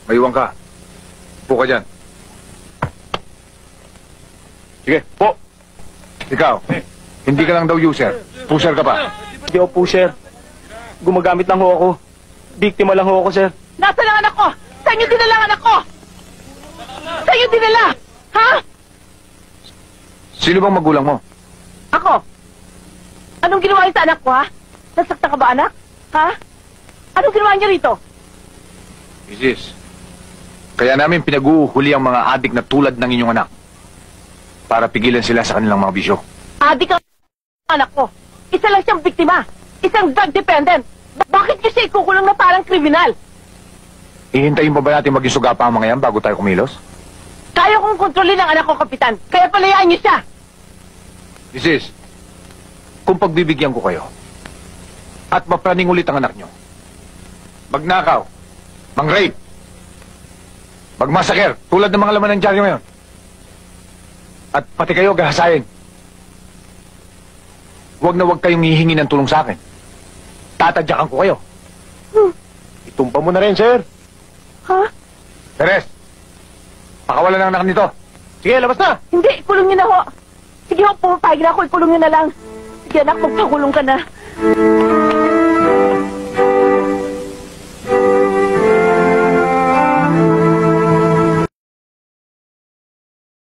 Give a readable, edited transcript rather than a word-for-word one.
Maiwan ka. Upo ka dyan. Sige, po. Ikaw, hindi ka lang daw user. Pusher ka pa. Hindi ako pusher. Gumagamit lang ho ako. Biktima lang ho ako, sir. Nasaan ang anak ko? Saan niyo dinala ang anak ko? Saan niyo dinala? Ha? Sino bang magulang mo? Ako. Anong ginawa niyo sa anak ko, ha? Nasaktan ka ba, anak? Ha? Anong ginawa niyo rito? Mrs., kaya namin pinag-uuhuli ang mga adik na tulad ng inyong anak para pigilan sila sa kanilang mga bisyo. Adik ang anak ko. Isa lang siyang biktima. Isang drug dependent. Bakit niyo siya ikukulong na parang kriminal? Ihintayin pa ba natin maging suga pa ang mga yan bago tayo kumilos? Kaya kong kontrolin ang anak ko, Kapitan. Kaya palayaan niyo siya. Mrs., kung pagbibigyan ko kayo at mapraning ulit ang anak nyo, magnakaw, mang-rape, magmasaker, tulad ng mga laman ng dyaryo ngayon, at pati kayo gahasayin, huwag na huwag kayong hihingi ng tulong sa akin. Tatadyakan ko kayo. Itumpa mo na rin, sir. Ha? Teres, pakawalan ng anak nito. Sige, labas na. Hindi, ikulong niyo na ho. Sige ho, pumapayag na ako. Ikulong niyo na lang. Sige anak, magpakulong ka na.